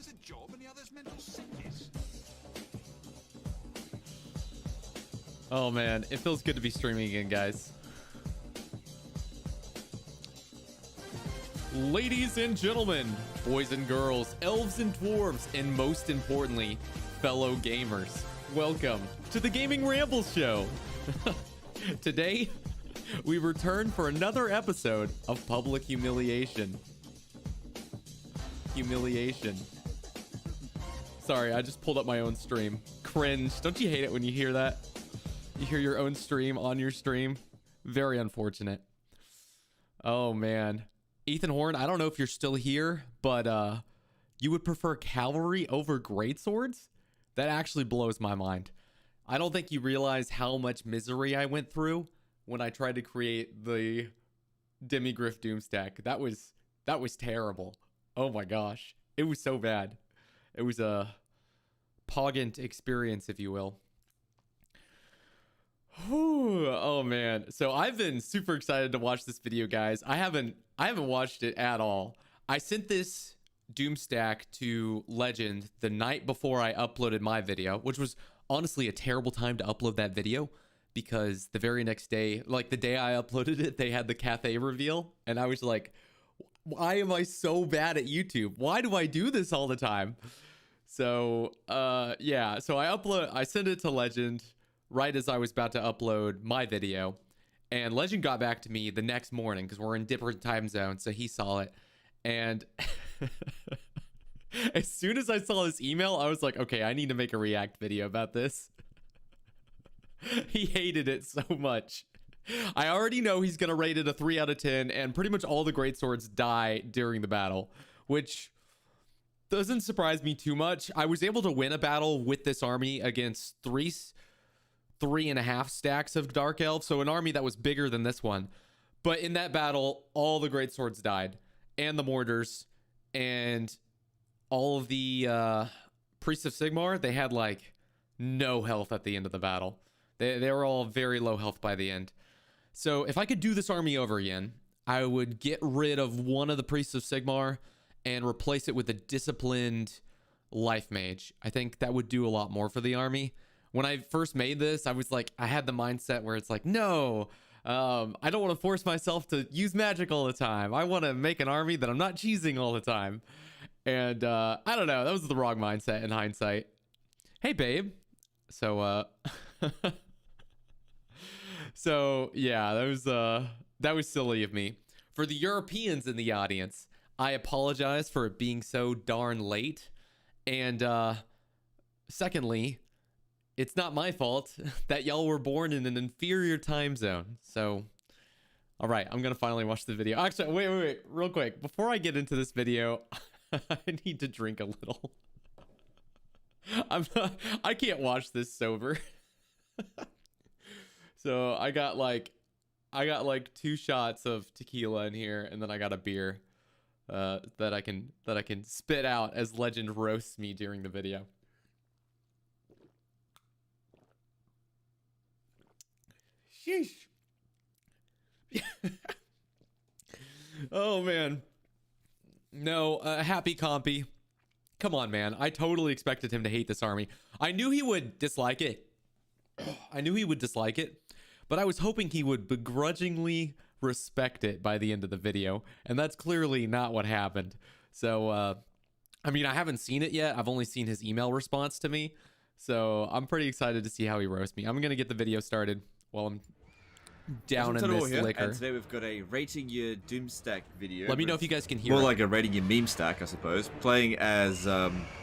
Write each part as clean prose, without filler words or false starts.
has a job and the other's mental sickness. Oh man, it feels good to be streaming again, guys. Ladies and gentlemen, boys and girls, elves and dwarves, and most importantly, fellow gamers, welcome to the Gaming Rambles Show. Today, we return for another episode of Public Humiliation. Sorry, I just pulled up my own stream. Cringe. Don't you hate it when you hear that? You hear your own stream on your stream? Very unfortunate. Oh, man. Ethan Horn, I don't know if you're still here, but you would prefer cavalry over greatswords? That actually blows my mind. I don't think you realize how much misery I went through when I tried to create the Demigryph Doomstack. That was terrible. Oh my gosh. It was so bad. It was a pogant experience, if you will. Whew, oh man. So I've been super excited to watch this video, guys. I haven't watched it at all. I sent this Doomstack to Legend the night before I uploaded my video, which was honestly a terrible time to upload that video because the very next day, like the day I uploaded it, they had the cafe reveal and I was like, why am I so bad at YouTube? Why do I do this all the time? So yeah, so I sent it to Legend right as I was about to upload my video, and Legend got back to me the next morning because we're in different time zones, so he saw it. And as soon as I saw this email, I was like, okay, I need to make a react video about this. He hated it so much. I already know he's gonna rate it a 3 out of 10, and pretty much all the greatswords die during the battle, which doesn't surprise me too much. I was able to win a battle with this army against three and a half stacks of Dark Elves, so an army that was bigger than this one. But in that battle, all the greatswords died, and the mortars, and all of the Priests of Sigmar. They had like no health at the end of the battle. They were all very low health by the end. So if I could do this army over again, I would get rid of one of the Priests of Sigmar and replace it with a disciplined Life Mage. I think that would do a lot more for the army. When I first made this, I was like, I had the mindset where it's like, no, I don't want to force myself to use magic all the time. I want to make an army that I'm not cheesing all the time. And I don't know, that was the wrong mindset in hindsight. Hey, babe. So, so yeah, that was silly of me. For the Europeans in the audience, I apologize for it being so darn late. And secondly, it's not my fault that y'all were born in an inferior time zone. So, all right, I'm going to finally watch the video. Actually, wait, real quick. Before I get into this video, I need to drink a little. I can't watch this sober. So I got like 2 shots of tequila in here, and then I got a beer that I can spit out as Legend roasts me during the video. Sheesh. Oh man. No, happy compy. Come on, man. I totally expected him to hate this army. I knew he would dislike it. But I was hoping he would begrudgingly respect it by the end of the video, and that's clearly not what happened. So, I mean, I haven't seen it yet. I've only seen his email response to me, so I'm pretty excited to see how he roasts me. I'm gonna get the video started while I'm down in this liquor. And today we've got a rating your Doomstack video. Let me know if you guys can hear more it. Like a rating your meme stack, I suppose. Playing as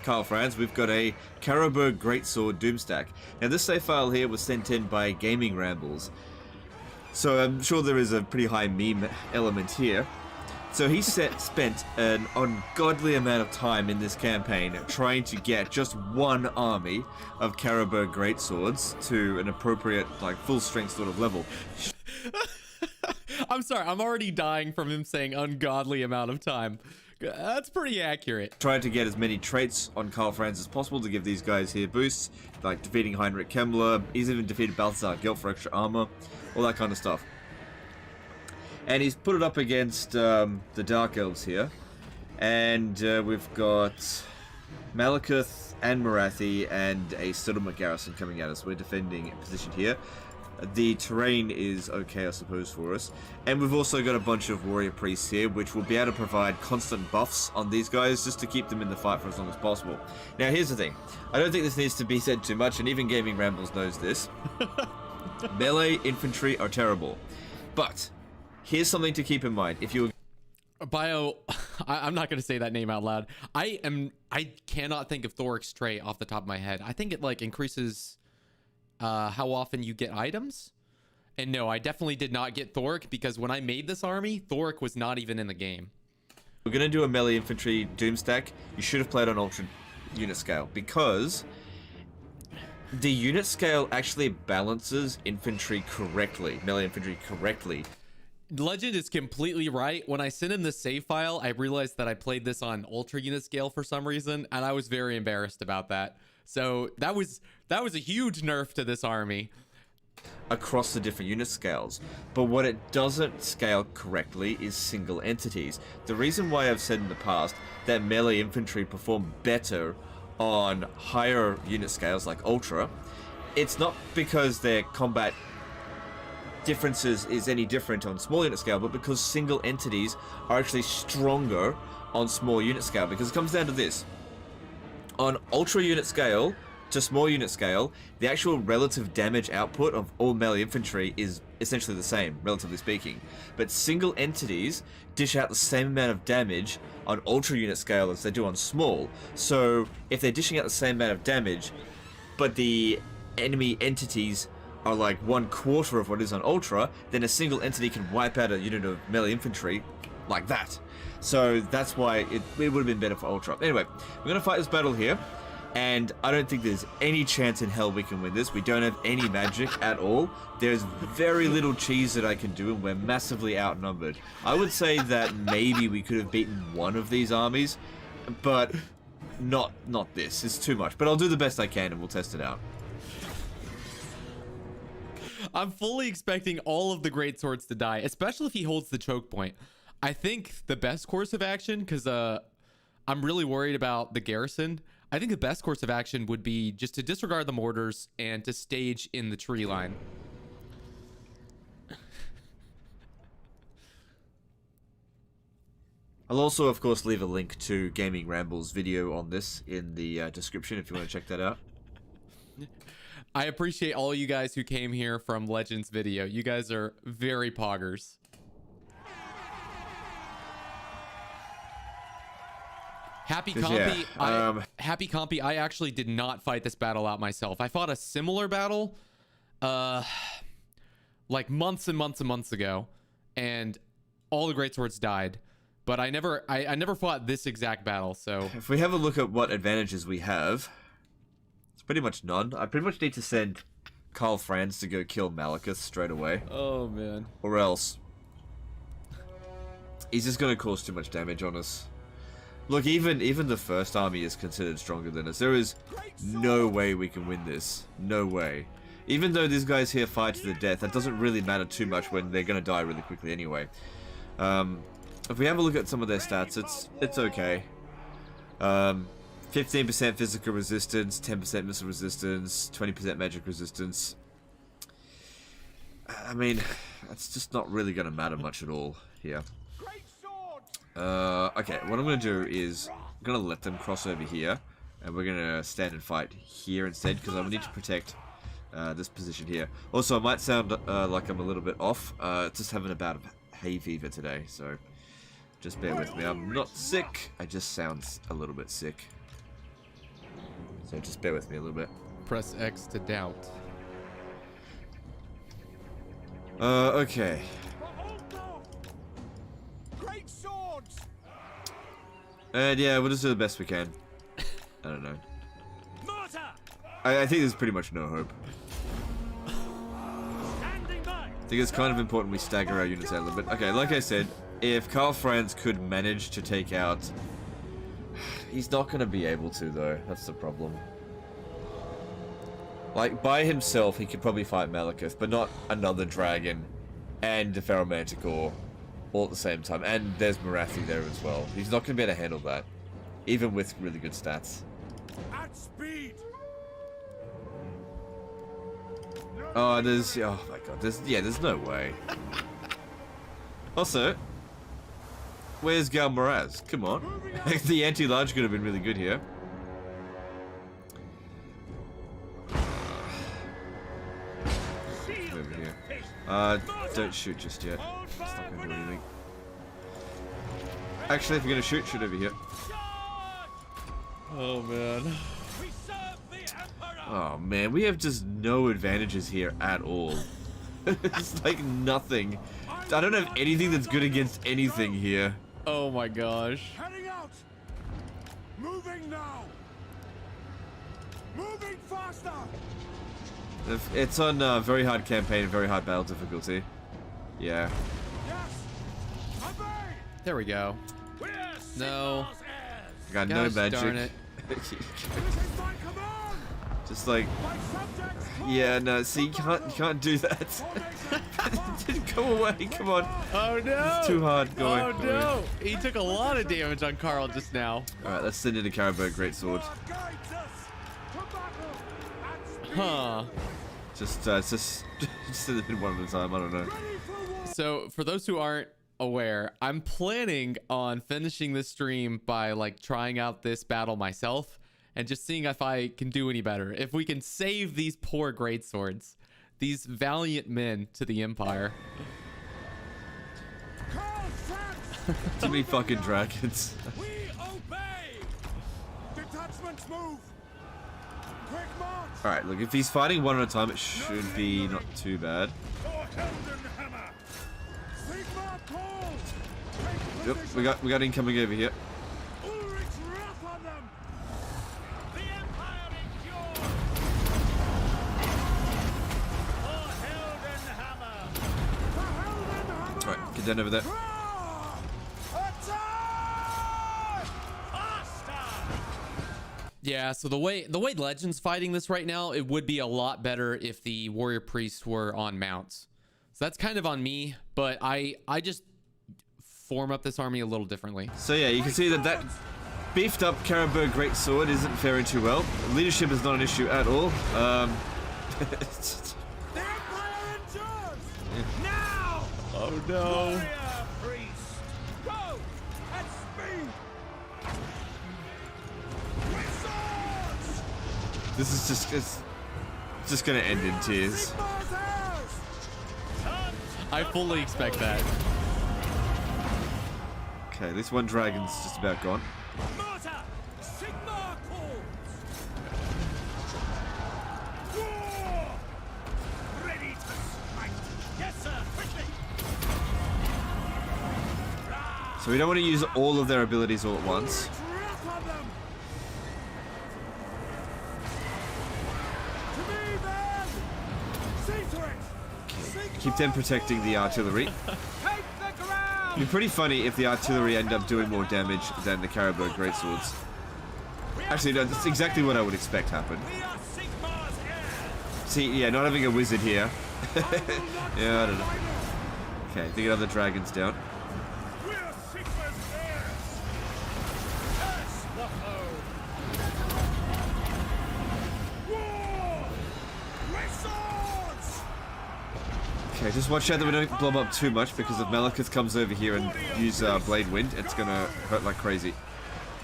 Carl Franz, we've got a Carroburg Greatsword Doomstack. Now this save file here was sent in by Gaming Rambles, so I'm sure there is a pretty high meme element here. So he spent an ungodly amount of time in this campaign trying to get just one army of Carroburg Greatswords to an appropriate, like, full strength sort of level. I'm sorry, I'm already dying from him saying ungodly amount of time. That's pretty accurate. Tried to get as many traits on Karl Franz as possible to give these guys here boosts, like defeating Heinrich Kemmler. He's even defeated Balthazar Gelt for extra armor, all that kind of stuff. And he's put it up against the Dark Elves here. And we've got Malekith and Marathi and a settlement garrison coming at us. We're defending a position here. The terrain is okay, I suppose, for us. And we've also got a bunch of warrior priests here, which will be able to provide constant buffs on these guys just to keep them in the fight for as long as possible. Now, here's the thing. I don't think this needs to be said too much, and even Gaming Rambles knows this. Melee infantry are terrible. But here's something to keep in mind. If you're Bio, I'm not going to say that name out loud. I cannot think of Thoric's trait off the top of my head. I think it like increases how often you get items. And no, I definitely did not get Thoric because when I made this army, Thoric was not even in the game. We're going to do a melee infantry doomstack. You should have played on ultra unit scale because the unit scale actually balances infantry correctly, melee infantry correctly. Legend is completely right. When I sent him the save file, I realized that I played this on ultra unit scale for some reason, and I was very embarrassed about that. So that was a huge nerf to this army. Across the different unit scales. But what it doesn't scale correctly is single entities. The reason why I've said in the past that melee infantry perform better on higher unit scales like Ultra, it's not because their combat differences is any different on small unit scale, but because single entities are actually stronger on small unit scale, because it comes down to this. On Ultra unit scale to small unit scale, the actual relative damage output of all melee infantry is essentially the same, relatively speaking. But single entities dish out the same amount of damage on Ultra unit scale as they do on small. So if they're dishing out the same amount of damage, but the enemy entities are like 1/4 of what is on Ultra, then a single entity can wipe out a unit of melee infantry like that. So that's why it would have been better for Ultra. Anyway, we're going to fight this battle here. And I don't think there's any chance in hell we can win this. We don't have any magic at all. There's very little cheese that I can do, and we're massively outnumbered. I would say that maybe we could have beaten one of these armies, but not this. It's too much. But I'll do the best I can, and we'll test it out. I'm fully expecting all of the great swords to die, especially if he holds the choke point. I think the best course of action, because I'm really worried about the garrison. I think the best course of action would be just to disregard the mortars and to stage in the tree line. I'll also, of course, leave a link to Gaming Rambles video on this in the description if you want to check that out. I appreciate all you guys who came here from Legends video. You guys are very poggers. Happy Compy, yeah, Happy Compy, I actually did not fight this battle out myself. I fought a similar battle like months and months and months ago, and all the greatswords died. But I never fought this exact battle, so if we have a look at what advantages we have, it's pretty much none. I pretty much need to send Karl Franz to go kill Malekith straight away. Oh man. Or else he's just gonna cause too much damage on us. Look, even the first army is considered stronger than us. There is no way we can win this. No way. Even though these guys here fight to the death, that doesn't really matter too much when they're going to die really quickly anyway. If we have a look at some of their stats, it's okay. 15% physical resistance, 10% missile resistance, 20% magic resistance. I mean, that's just not really going to matter much at all here. Okay, what I'm going to do is I'm going to let them cross over here, and we're going to stand and fight here instead, because I need to protect this position here. Also, I might sound like I'm a little bit off, just having a bout of hay fever today, so just bear with me. I'm not sick, I just sound a little bit sick. So just bear with me a little bit. Press X to doubt. Okay. And yeah, we'll just do the best we can. I don't know. I think there's pretty much no hope. I think it's kind of important we stagger our units out a little bit. Okay, like I said, if Karl Franz could manage to take out... He's not going to be able to, though. That's the problem. Like, by himself, he could probably fight Malekith, but not another dragon and the Feral Manticore all at the same time. And there's Marathi there as well. He's not going to be able to handle that. even with really good stats. At speed. Oh, there's... Oh my god, there's no way. Also, where's Gal Moraz? Come on. The anti-large could have been really good here. Over here. Don't shoot just yet. It's not gonna do anything. Actually, if you're gonna shoot over here. Oh man. Oh man, we have just no advantages here at all. It's like nothing. I don't have anything that's good against anything here. Oh my gosh. Heading out. Moving now. Moving faster. It's on very hard campaign and very hard battle difficulty. Yeah. Yes. Obey. There we go. No. I got Gosh, no magic. darn it. This is my command. Just like, My subjects. yeah, no. See, you can't do that. Go away, come on. Oh no. It's too hard going. Oh no. He took a lot of damage on Carl just now. All right, let's send in a Caribou Greatsword. Huh. Just send it in one at a time. I don't know. So for those who aren't aware, I'm planning on finishing this stream by like trying out this battle myself and just seeing if I can do any better. If we can save these poor greatswords, these valiant men to the Empire. Too many fucking dragons. We obey. Detachments move. Quick march. All right, look, if he's fighting one at a time, it should be not too bad. Sigma calls. Yep, we got incoming over here. Ulrich's wrath on them. The Empire endures. For Heldenhammer. For Heldenhammer. All right, get down over there. Attack! Faster. Yeah, so the way Legend's fighting this right now, it would be a lot better if the warrior priests were on mounts. So that's kind of on me, but I just form up this army a little differently. So yeah, you can see that beefed up Caribou Greatsword isn't faring too well. Leadership is not an issue at all. The Empire endures. Now. Oh no. Warrior priest. Go at speed. With swords. This is it's just gonna end in tears. Sigma's heirs. I fully expect that. Okay, this one dragon's just about gone. Mortar. Sigma calls. War. Ready to smite. Yes, sir. Quickly. So we don't want to use all of their abilities all at once. Ulrich's wrath on them. To me, then. See to it. Keep them protecting the artillery. Take the ground. It'd be pretty funny if the artillery end up doing more damage than the Caribou Greatswords. Actually, no, that's exactly what I would expect happen. We are Sigma's heirs. See, yeah, not having a wizard here. Yeah, I don't know. Okay, they get other dragons down. We are Sigma's heirs. Curse the foe. War. With swords. Okay, just watch out that we don't blow 'em up too much, because if Malekith comes over here and use Blade Wind, it's gonna hurt like crazy.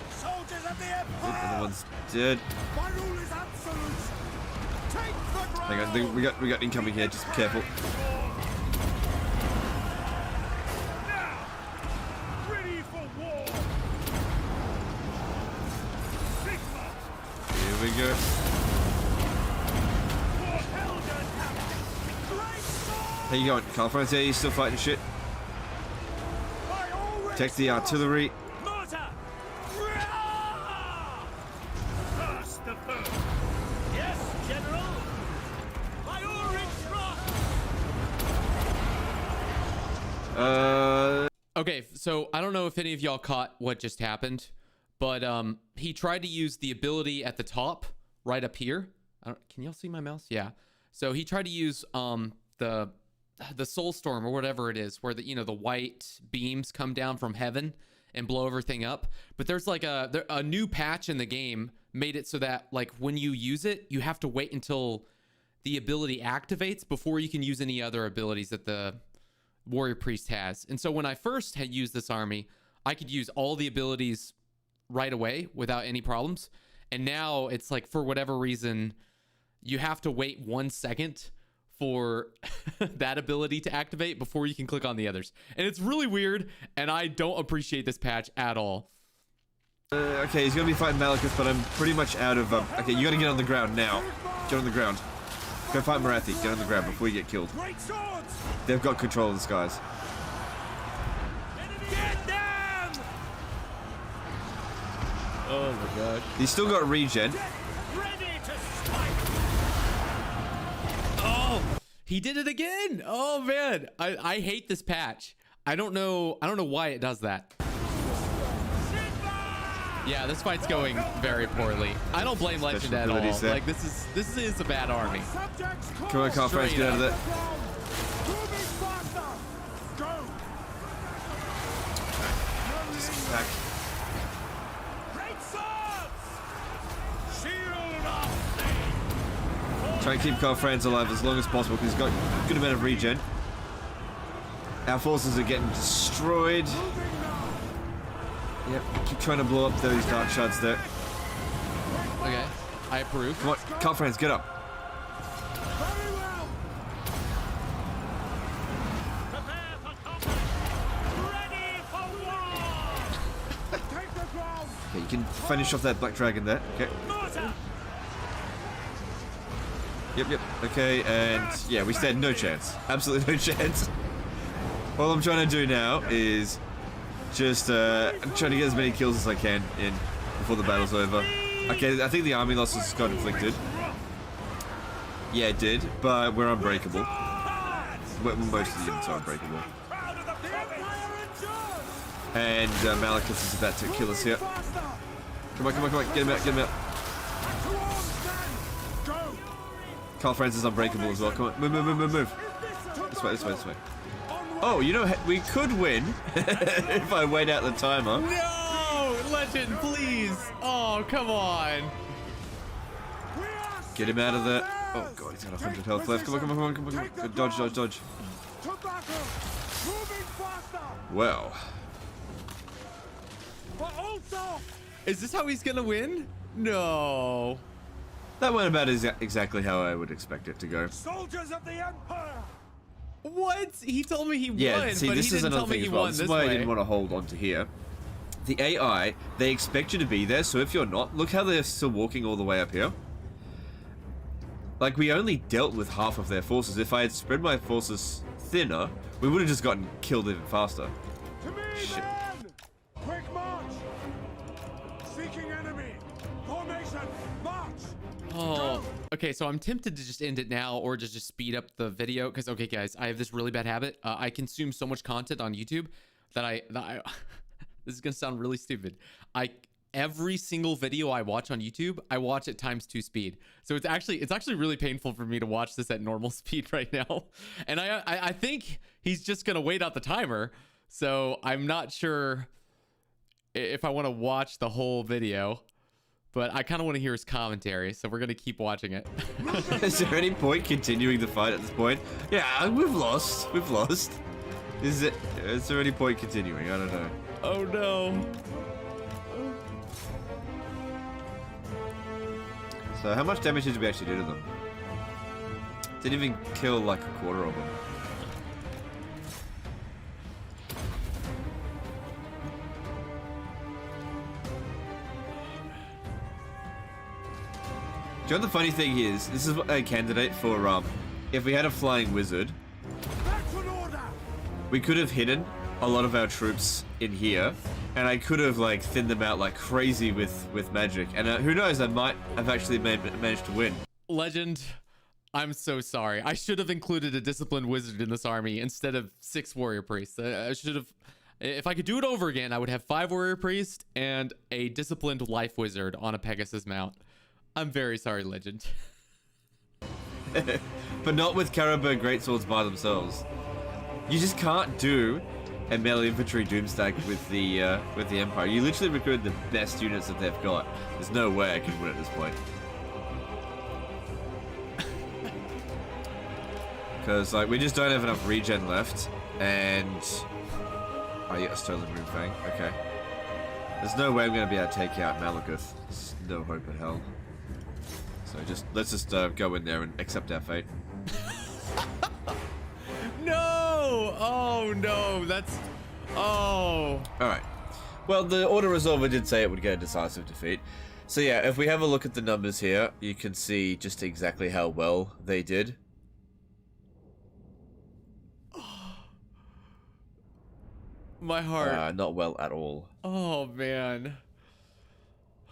Soldiers of the The other Empire. one's dead. My rule is absolute. Take the ground. Hang on, we got incoming here, just be careful. Now. Ready for war. Sigma. Here we go. For Heldenhammer. Great sword. How you going, Carl Franz? Yeah, you still fighting shit? By Ulrich's Protect the wrath. artillery. Mortar. Curse the foe. Yes, General. By Ulrich's wrath. Okay, so I don't know if any of y'all caught what just happened, but he tried to use the ability at the top, right up here. Can y'all see my mouse? Yeah. So he tried to use the soul storm or whatever it is, where the white beams come down from heaven and blow everything up. But there's like a new patch in the game made it so that like when you use it, you have to wait until the ability activates before you can use any other abilities that the warrior priest has. And so when I first had used this army, I could use all the abilities right away without any problems. And now it's like, for whatever reason, you have to wait 1 second for that ability to activate before you can click on the others. And it's really weird, and I don't appreciate this patch at all. Okay, he's gonna be fighting Malekith, but I'm pretty much out of... okay, you gotta get on the ground now. Get on the ground. Go fight Marathi. Get on the ground before you get killed. They've got control of the skies. Get them! Oh my god. He's still got regen. Ready to strike! Oh, he did it again. Oh man, I hate this patch. I don't know why it does that. Yeah, this fight's going very poorly. I don't blame Legend at all. Like this is a bad army. Come on, Carl Franz, get out of there. Just back. Try and keep Carl Franz alive as long as possible because he's got a good amount of regen. Our forces are getting destroyed. Yep, keep trying to blow up those dark shards there. Okay, I approve. Come on, Carl Franz, get up. Okay, you can finish off that black dragon there. Okay. Yep. Okay, and yeah, we stand no chance. Absolutely no chance. All I'm trying to do now is just I'm trying to get as many kills as I can in before the battle's over. Okay, I think the army losses got inflicted. Yeah, it did, but we're unbreakable. Most of the units are unbreakable. And Malekith is about to kill us here. Come on, get him out. Carl Franz is unbreakable as well. Come on, move. This way. Oh, you know, we could win if I wait out the timer. No, Legend, please. Oh, come on. Get him out of there. Oh god, he's got 100 health left. Come on. Dodge. Well. Is this how he's gonna win? No. That went about exactly how I would expect it to go. Soldiers of the Empire! What? He told me he won, Yeah, see, but this he is didn't another tell me thing he as well. won This this is why I way. didn't want to hold on to here. The AI, they expect you to be there, so if you're not, look how they're still walking all the way up here. Like, we only dealt with half of their forces. If I had spread my forces thinner, we would have just gotten killed even faster. To me, Shit. men! Quick march! Seeking enemy! Formation! March! Oh, okay, so I'm tempted to just end it now or just speed up the video because, okay, guys, I have this really bad habit. I consume so much content on YouTube that I this is gonna sound really stupid. Every single video I watch on YouTube, I watch at ×2 speed. So it's actually really painful for me to watch this at normal speed right now. And I think he's just gonna wait out the timer. So I'm not sure if I want to watch the whole video. But I kind of want to hear his commentary, so we're going to keep watching it. Is there any point continuing the fight at this point? Yeah, we've lost. Is there any point continuing? I don't know. Oh no. So how much damage did we actually do to them? Didn't even kill like a quarter of them. Do you know what the funny thing is? This is a candidate for, if we had a flying wizard, we could have hidden a lot of our troops in here, and I could have, like, thinned them out like crazy with magic. And who knows, I might have actually managed to win. Legend, I'm so sorry. I should have included a disciplined wizard in this army instead of 6 warrior priests. I should have... If I could do it over again, I would have 5 warrior priests and a disciplined life wizard on a Pegasus mount. I'm very sorry, Legend. But not with Caribou greatswords by themselves. You just can't do and melee infantry doomstack with the Empire. You literally recruited the best units that they've got. There's no way I can win at this point. Because like we just don't have enough regen left, and oh yeah, stolen Moonfang. Okay. There's no way I'm gonna be able to take out Malekith. There's no hope in hell. So let's just go in there and accept our fate. No! Oh no, that's oh. Alright. Well, the auto resolver did say it would get a decisive defeat. So yeah, if we have a look at the numbers here, you can see just exactly how well they did. My heart. Not well at all. Oh man.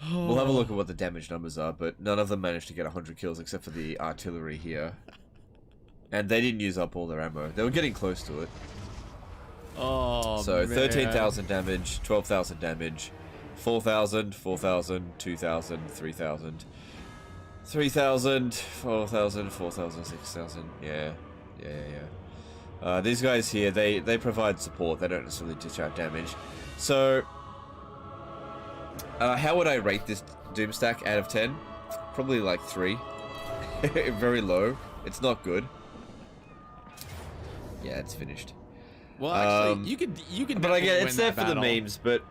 Oh. We'll have a look at what the damage numbers are, but none of them managed to get 100 kills except for the artillery here. And they didn't use up all their ammo. They were getting close to it. Oh, so man. 13,000 damage, 12,000 damage, 4,000, 4,000, 2,000, 3,000, 3,000, 4,000, 4,000, 6,000. Yeah. These guys here, they provide support. They don't necessarily dish out damage. So, how would I rate this Doomstack out of 10? Probably like 3. Very low. It's not good. Yeah, it's finished. Well, actually, you can. But I get it's there for battle. the memes. But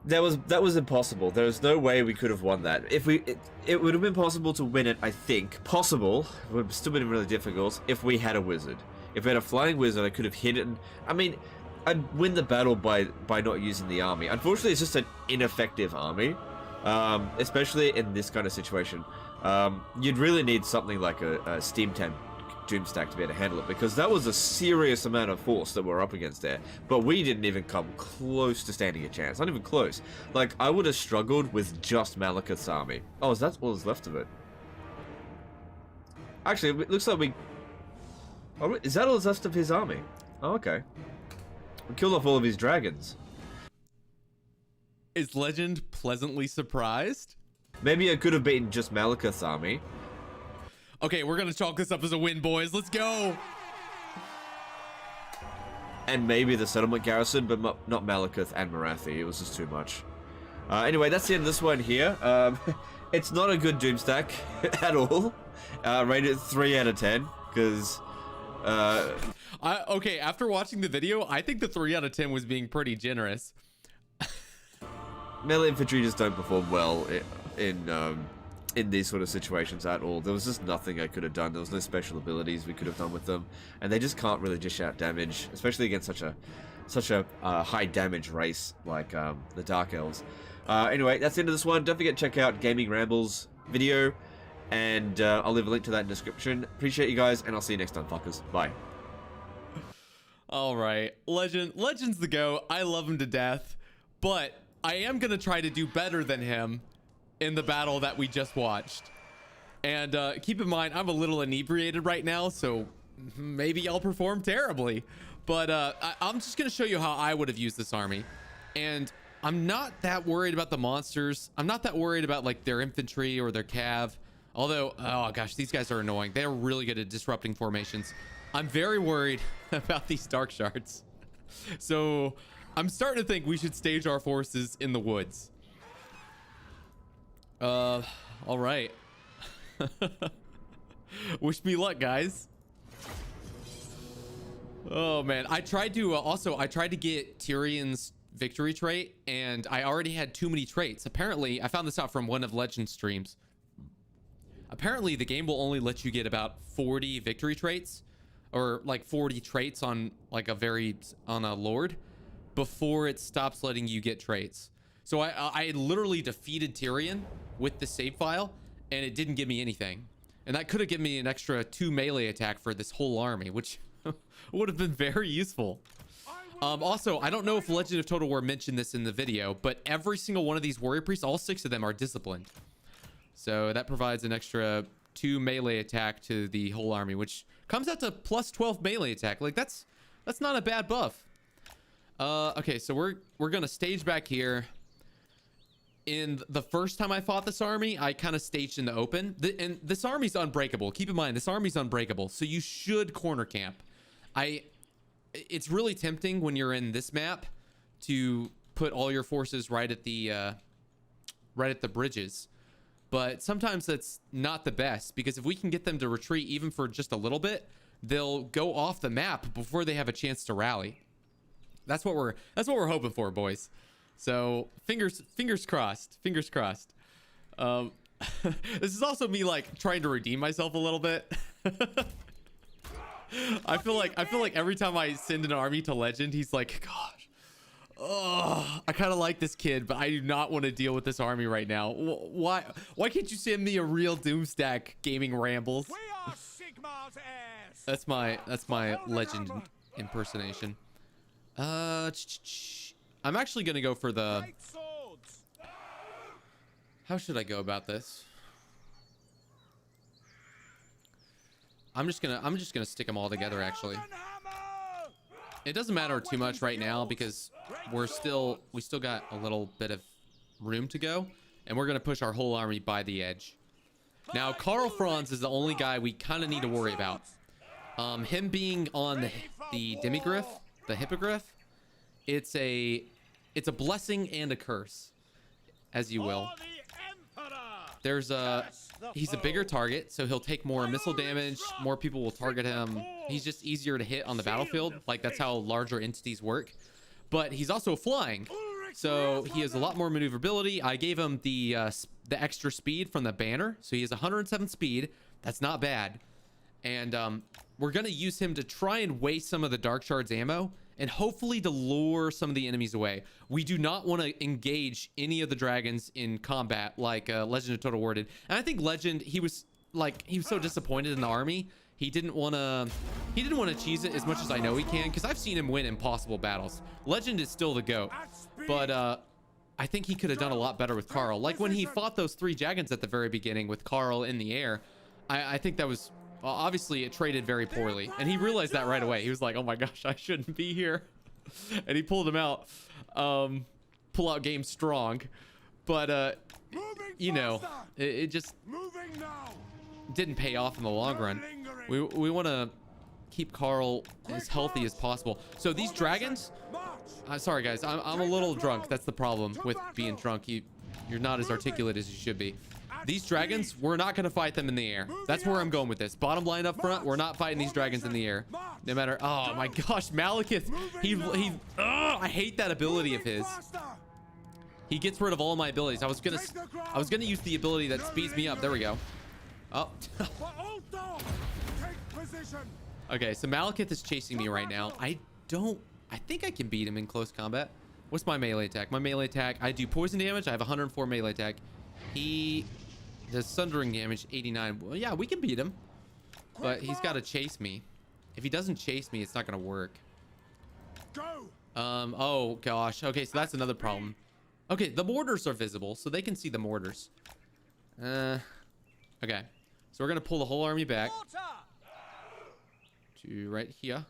that was impossible. There was no way we could have won that. If it would have been possible to win it. I think possible. It would have still been really difficult if we had a wizard. If we had a flying wizard, I could have hit it. And, I mean, I'd win the battle by not using the army. Unfortunately, it's just an ineffective army, especially in this kind of situation. You'd really need something like a Steam 10 Doomstack to be able to handle it, because that was a serious amount of force that we're up against there. But we didn't even come close to standing a chance. Not even close. Like, I would have struggled with just Malekith's army. Oh, is that all that's left of it? Actually, it looks like we... Oh, is that all that's left of his army? Oh, okay. We killed off all of his dragons. Is Legend pleasantly surprised? Maybe I could have beaten just Malekith's army. Okay, we're gonna chalk this up as a win, boys. Let's go. And maybe the settlement garrison, but not Malekith and Marathi. It was just too much. Anyway, that's the end of this one here. It's not a good Doomstack at all. Rated 3 out of 10, because... Okay, after watching the video, I think the 3 out of 10 was being pretty generous. Melee infantry just don't perform well in these sort of situations at all. There was just nothing I could have done. There was no special abilities we could have done with them, and they just can't really dish out damage, especially against such a high damage race like the Dark Elves. Anyway, that's the end of this one. Don't forget to check out Gaming Rambles video, and I'll leave a link to that in the description. Appreciate you guys, and I'll see you next time, fuckers. Bye. All right, Legend's the GOAT. I love him to death, but I am gonna try to do better than him in the battle that we just watched. And keep in mind, I'm a little inebriated right now, so maybe I'll perform terribly. But I'm just gonna show you how I would have used this army. And I'm not that worried about the monsters. I'm not that worried about like their infantry or their cav. Although, oh gosh, these guys are annoying. They're really good at disrupting formations. I'm very worried about these dark shards. So I'm starting to think we should stage our forces in the woods. All right. Wish me luck, guys. Oh man, I tried to I tried to get Tyrion's victory trait, and I already had too many traits. Apparently, I found this out from one of Legend's streams. Apparently, the game will only let you get about 40 victory traits, or like 40 traits on like on a lord, before it stops letting you get traits. So I literally defeated Tyrion with the save file, and it didn't give me anything. And that could have given me an extra 2 melee attack for this whole army, which would have been very useful. Also, I don't know if Legend of Total War mentioned this in the video, but every single one of these warrior priests, all 6 of them are disciplined. So that provides an extra 2 melee attack to the whole army, which comes out to plus 12 melee attack. Like that's not a bad buff. Okay, so we're gonna stage back here. In the first time I fought this army, I kind of staged in the open. And this army's unbreakable. Keep in mind, this army's unbreakable, so you should corner camp. I it's really tempting when you're in this map to put all your forces right at the bridges. But sometimes that's not the best, because if we can get them to retreat even for just a little bit, they'll go off the map before they have a chance to rally. That's what we're hoping for, boys. So fingers crossed. Fingers crossed. This is also me like trying to redeem myself a little bit. I feel like every time I send an army to Legend, he's like, gosh, oh, I kind of like this kid, but I do not want to deal with this army right now. Why can't you send me a real doomstack gaming Rambles? We are Sigmar's heirs. That's my Legend impersonation. I'm actually gonna go for the. Great swords. How should I go about this? I'm just gonna stick them all together. Actually, it doesn't matter too much right now because we still got a little bit of room to go, and we're gonna push our whole army by the edge. Now, Karl Franz is the only guy we kind of need to worry about. Him being on the Demigryph, the Hippogriff, it's a blessing and a curse, as you will. He's a bigger target, so he'll take more missile damage, more people will target him. He's just easier to hit on the battlefield. Like, that's how larger entities work. But he's also flying, so he has a lot more maneuverability. I gave him the extra speed from the banner, so he has 107 speed. That's not bad. And we're gonna use him to try and waste some of the Dark Shards ammo, and hopefully to lure some of the enemies away. We do not want to engage any of the dragons in combat like Legend of Total War did. And I think Legend, he was so disappointed in the army. He didn't want to cheese it as much as I know he can, because I've seen him win impossible battles. Legend is still the GOAT, but I think he could have done a lot better with Karl. Like when he fought those 3 dragons at the very beginning with Karl in the air, I think that was... obviously it traded very poorly, and he realized that right away. He was like, oh my gosh, I shouldn't be here. And he pulled him out. Pull out game strong, but you know, it just didn't pay off in the long run. We want to keep Karl as healthy as possible. So these dragons, sorry guys, I'm a little drunk. That's the problem with being drunk. You're not as articulate as you should be. These dragons, we're not going to fight them in the air. That's where I'm going with this. Bottom line up front, we're not fighting these dragons in the air. No matter... oh my gosh, Malekith. I hate that ability of his. He gets rid of all my abilities. I was gonna use the ability that speeds me up. There we go. Oh. Okay, so Malekith is chasing me right now. I think I can beat him in close combat. What's my melee attack? My melee attack, I do poison damage. I have 104 melee attack. He does sundering damage, 89. Well, yeah, we can beat him, but he's got to chase me. If he doesn't chase me, it's not gonna work. Oh gosh. Okay, so that's another problem. Okay, the mortars are visible, so they can see the mortars. Okay, so we're gonna pull the whole army back to right here.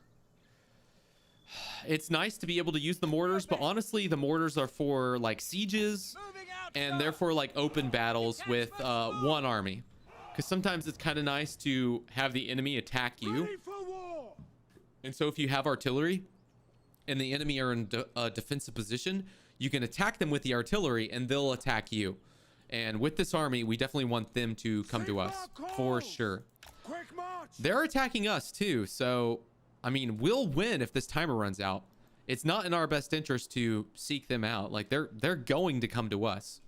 It's nice to be able to use the mortars, but honestly, the mortars are for like sieges, and they're for like open battles with one army, because sometimes it's kind of nice to have the enemy attack you. And so if you have artillery and the enemy are in a defensive position, you can attack them with the artillery and they'll attack you. And with this army, we definitely want them to come to us for sure. They're attacking us too, so I mean, we'll win if this timer runs out. It's not in our best interest to seek them out. Like, they're going to come to us.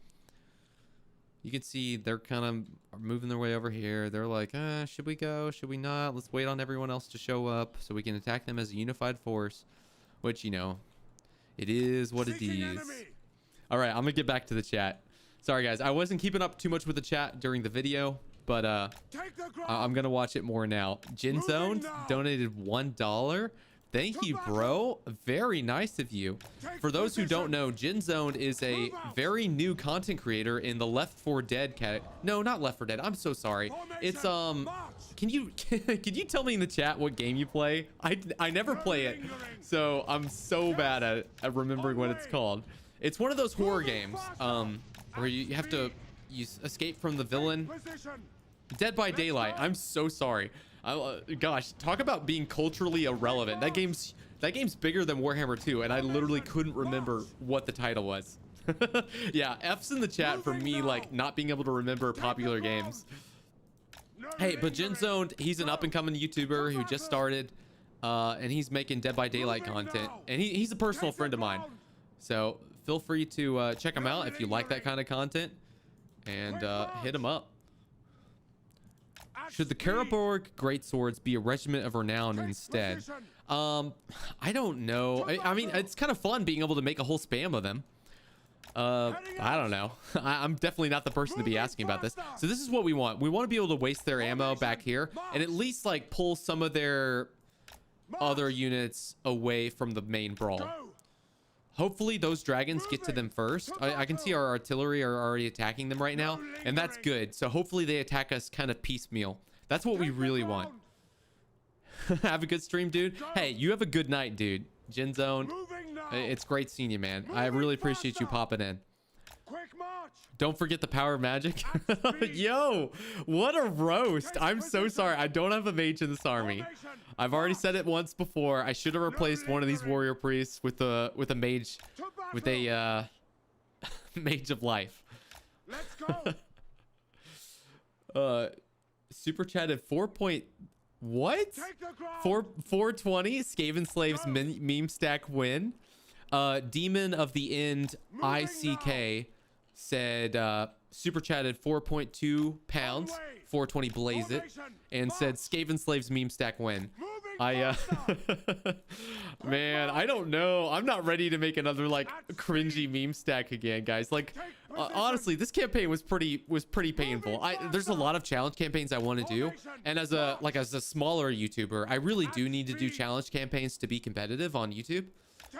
You can see they're kind of moving their way over here. They're like, should we go? Should we not? Let's wait on everyone else to show up so we can attack them as a unified force. Which, you know, it is what it is. All right, I'm going to get back to the chat. Sorry, guys. I wasn't keeping up too much with the chat during the video, but I'm going to watch it more now. Ginzone donated $1. Thank you, bro. Very nice of you. For those who don't know, Ginzone is a very new content creator in the Left 4 Dead category. No, not Left 4 Dead. I'm so sorry. It's can you tell me in the chat what game you play? I never play it, so I'm so bad at remembering what it's called. It's one of those horror games where you have to escape from the villain. Dead by Daylight. I'm so sorry. Gosh, talk about being culturally irrelevant. That game's That game's bigger than Warhammer 2, and I literally couldn't remember what the title was. Yeah, F's in the chat for me, like, not being able to remember popular games. Hey, but Genzoned, he's an up-and-coming YouTuber who just started, and he's making Dead by Daylight content, and he's a personal friend of mine. So feel free to check him out if you like that kind of content, and hit him up. Should the Karaborg Greatswords be a regiment of renown instead? I don't know. I mean, it's kind of fun being able to make a whole spam of them. I don't know. I'm definitely not the person to be asking about this. So this is what we want. We want to be able to waste their ammo back here and at least like pull some of their other units away from the main brawl. Hopefully those dragons get to them first. I can see our artillery are already attacking them right now, and that's good. So hopefully they attack us kind of piecemeal. That's what we really want. Have a good stream, dude. Hey, you have a good night, dude. Genzone, it's great seeing you, man. I really appreciate you popping in. Don't forget the power of magic. Yo, what a roast. I'm so sorry. I don't have a mage in this army. I've already said it once before. I should have replaced one of these warrior priests with a mage, with a mage of life. Let's go. Super chatted 420 Skaven Slaves meme stack win. Demon of the End ICK said super chatted 4.2 pounds, 420 blaze it, and said Skaven Slaves meme stack win. Man, I don't know. I'm not ready to make another like cringy meme stack again, guys. Like honestly, this campaign was pretty painful. There's a lot of challenge campaigns I want to do, and as a smaller YouTuber, I really do need to do challenge campaigns to be competitive on YouTube.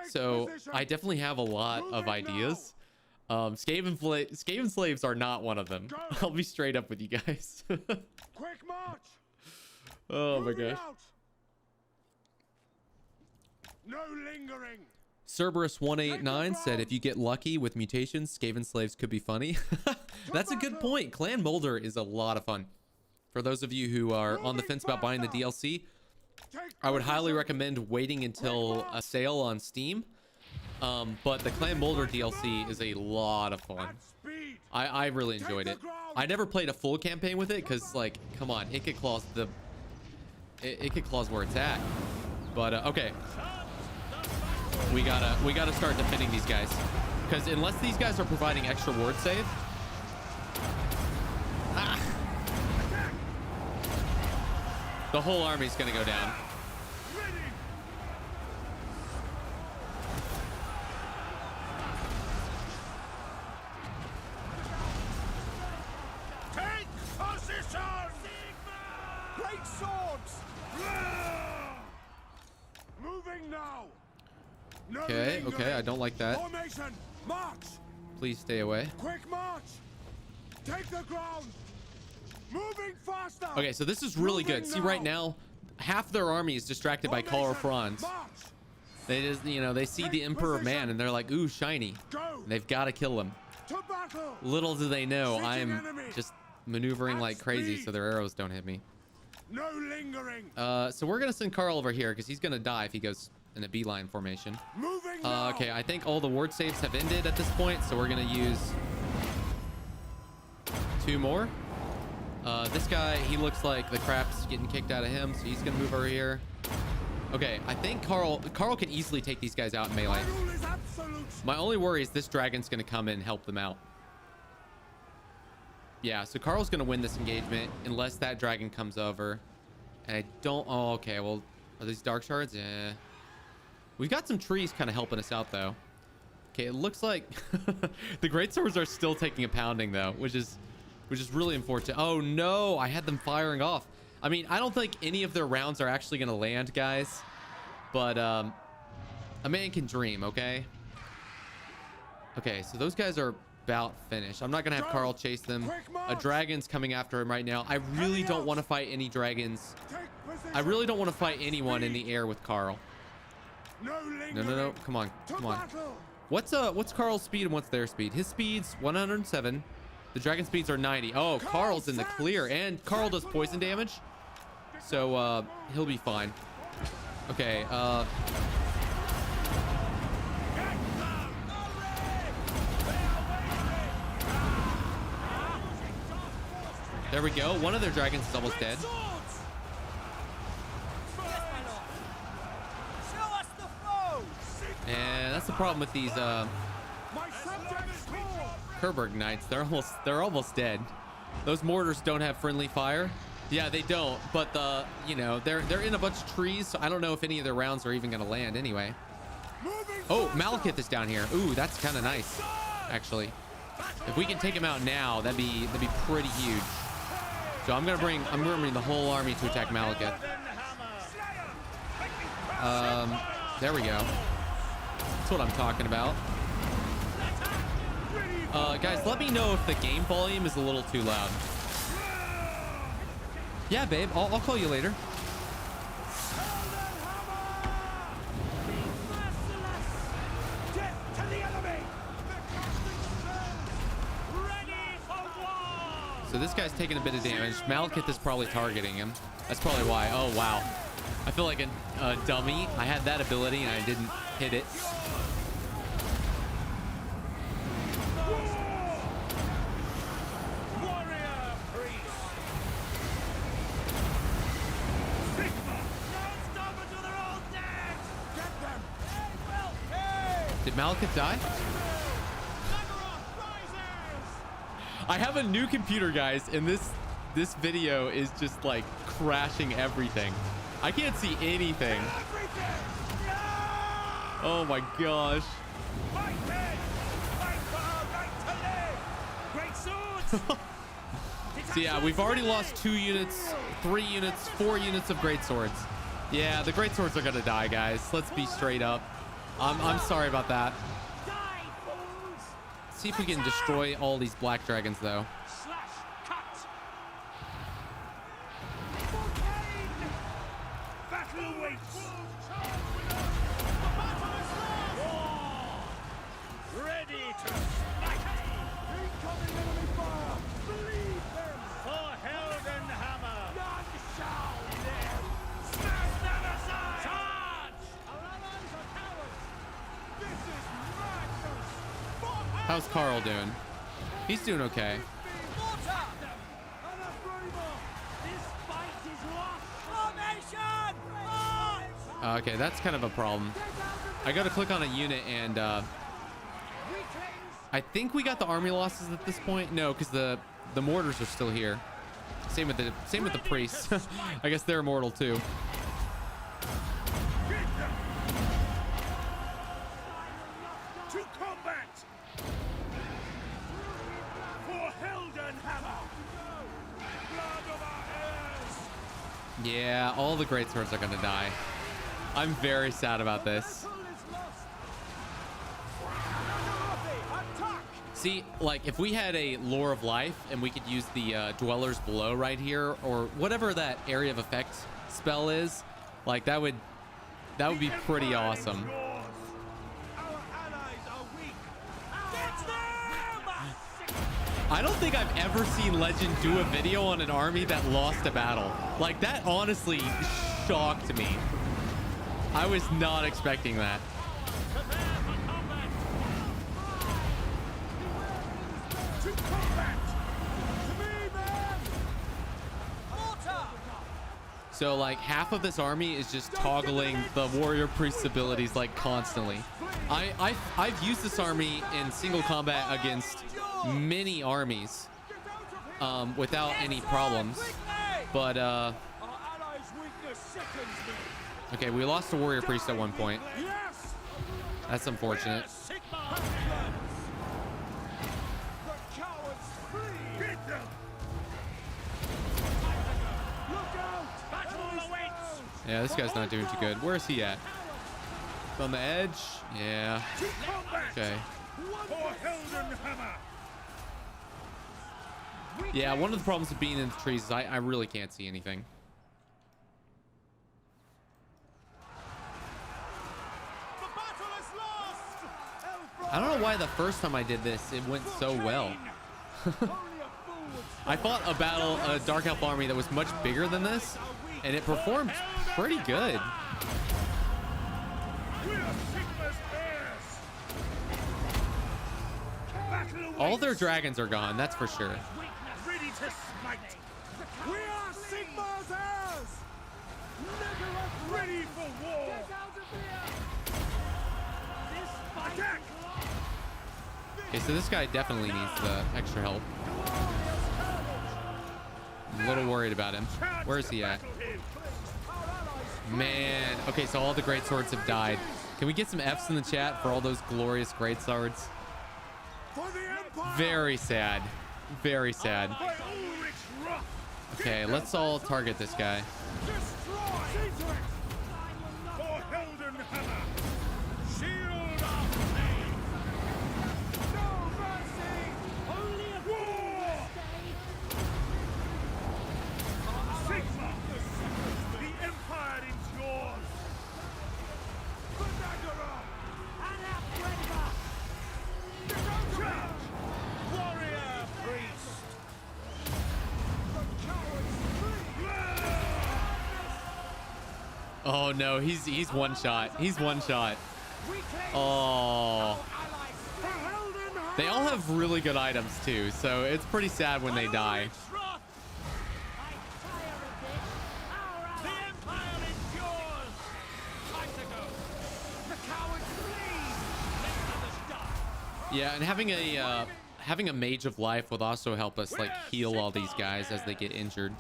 So I definitely have a lot of ideas. Skaven Slaves are not one of them. I'll be straight up with you guys. Quick march. Oh my gosh. No lingering. Cerberus 189 said, if you get lucky with mutations, Skaven Slaves could be funny. That's a good point. Clan Molder is a lot of fun. For those of you who are on the fence about buying the DLC, I would highly recommend waiting until a sale on Steam. But the Clan Molder DLC is a lot of fun. I really enjoyed it. I never played a full campaign with it because, like, come on, it could claws where it's at. But okay, we gotta start defending these guys, because unless these guys are providing extra ward save, the whole army's gonna go down. Take position. Great swords. Moving now. No Okay, lingering. I don't like that. Formation. March. Please stay away. Quick march. Take the ground. Moving faster. Okay, so this is really good. See, right now, half their army is distracted by Karl Franz. They just, you know, they see the Emperor Man and they're like, ooh, shiny. And they've got to kill him. To battle. Little do they know, I'm just maneuvering like crazy so their arrows don't hit me. No lingering. So we're gonna send Karl over here because he's gonna die if he goes in a beeline formation. Moving now. Okay, I think all the ward saves have ended at this point, so we're gonna use 2 more. This guy, he looks like the crap's getting kicked out of him, so he's gonna move over here. Okay, I think Karl can easily take these guys out in melee. Rule is absolute. My only worry is this dragon's gonna come in and help them out. Yeah, so Karl's gonna win this engagement unless that dragon comes over. And I don't. Oh, okay. Well, are these dark shards? Yeah. We've got some trees kind of helping us out though. Okay, it looks like the greatswords are still taking a pounding though, which is really unfortunate. Oh no, I had them firing off. I mean, I don't think any of their rounds are actually gonna land, guys. But a man can dream. Okay. Okay, so those guys are about finished. I'm not gonna have Karl chase them. A dragon's coming after him right now. I really don't want to fight any dragons. I really don't want to fight anyone in the air with Karl. No. Come on. What's Karl's speed and what's their speed? His speed's 107. The dragon speeds are 90. Oh, Karl's in the clear, and Karl does poison damage, so he'll be fine. Okay. There we go. One of their dragons is almost dead. And that's the problem with these Pyhrric Knights. They're almost dead. Those mortars don't have friendly fire. Yeah, they don't. But they're in a bunch of trees, so I don't know if any of their rounds are even gonna land anyway. Oh, Malekith is down here. Ooh, that's kind of nice, actually. If we can take him out now, that'd be pretty huge. So I'm gonna bring the whole army to attack Malekith. There we go. That's what I'm talking about. Guys, let me know if the game volume is a little too loud. Yeah, babe, I'll call you later. So this guy's taking a bit of damage. Malekith is probably targeting him. That's probably why. Oh, wow. I feel like a dummy. I had that ability and I didn't hit it. Did Malekith die? I have a new computer, guys, and this video is just like crashing everything. I can't see anything. Oh my gosh. So yeah, we've already lost 2 units, 3 units, 4 units of great swords. Yeah, the great swords are gonna die, guys. Let's be straight up. I'm sorry about that. Let's see if we can destroy all these black dragons, though. How's Carl doing? He's doing okay. Okay, that's kind of a problem. I gotta click on a unit and I think we got the army losses at this point. No, because the mortars are still here. Same with the priests. I guess they're immortal too. Yeah, all the great swords are gonna die. I'm very sad about this. See, like, if we had a Lore of Life and we could use the Dwellers Below right here, or whatever that area of effect spell is, like, that would be pretty awesome. I don't think I've ever seen Legend do a video on an army that lost a battle. Like, that honestly shocked me. I was not expecting that. So, like, half of this army is just toggling the warrior priest abilities, like, constantly. I've used this army in single combat against many armies without any problems, but okay, we lost a warrior priest at one point. That's unfortunate. Yeah, this guy's not doing too good. Where is he at? On the edge? Yeah. Okay. Yeah, one of the problems with being in the trees is I really can't see anything. I don't know why the first time I did this, it went so well. I fought a Dark Elf army that was much bigger than this, and it performed pretty good. All their dragons are gone, that's for sure. to smite. We are Sigmar's heirs. Ready for war. Get out of here. This fight is lost. Okay, so this guy definitely needs the extra help. I'm a little worried about him. Where is he at? Man. Okay, so all the great swords have died. Can we get some F's in the chat for all those glorious great swords? Very sad. Very sad. Okay, let's all target this guy. Oh no, he's one shot. He's one shot. Oh. They all have really good items too, so it's pretty sad when they die. Yeah, and having a mage of life would also help us like heal all these guys as they get injured.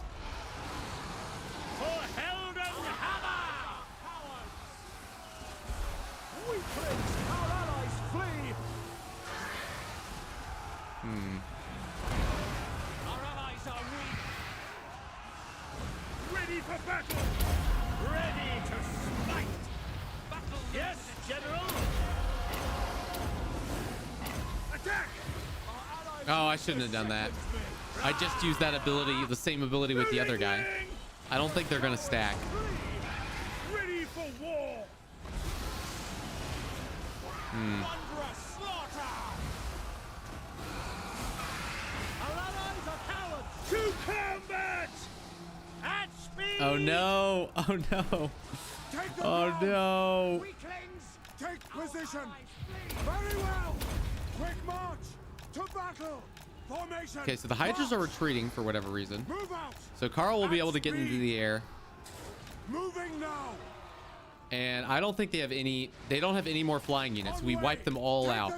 Oh, I shouldn't have done that. I just used that ability, the same ability with the other guy. I don't think they're gonna stack. Ready for war. To combat! At speed! Oh no! Oh no! Oh no! Take position! Very well! Quick march! To battle! Formation! Okay, so the Hydras are retreating for whatever reason. Move out! So Carl will be able to get into the air. Moving now! And I don't think they have any. They don't have any more flying units. We wiped them all out.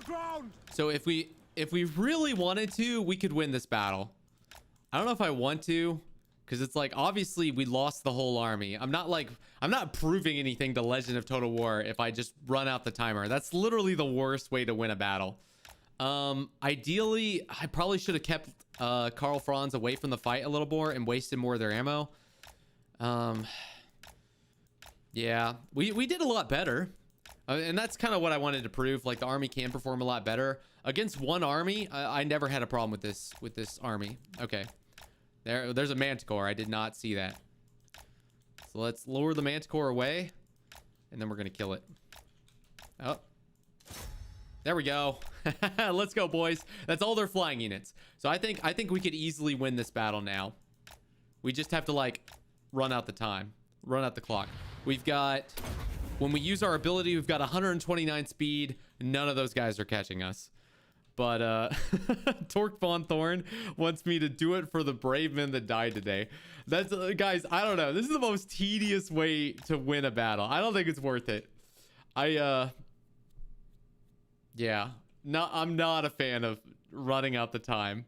So if we really wanted to, we could win this battle. I don't know if I want to, because it's like obviously we lost the whole army. I'm not proving anything to Legend of Total War if I just run out the timer. That's literally the worst way to win a battle. Ideally, I probably should have kept Karl Franz away from the fight a little more and wasted more of their ammo. Yeah, we did a lot better. And that's kind of what I wanted to prove. Like the army can perform a lot better against one army. I never had a problem with this army. Okay, there's a Manticore. I did not see that. So let's lower the Manticore away, and then we're gonna kill it. Oh, there we go. Let's go, boys. That's all their flying units. So I think we could easily win this battle now. We just have to like run out the time, run out the clock. We've got, when we use our ability, we've got 129 speed. None of those guys are catching us. But Torque Von Thorn wants me to do it for the brave men that died today. That's guys, I don't know. This is the most tedious way to win a battle. I don't think it's worth it. Yeah, I'm not a fan of running out the time.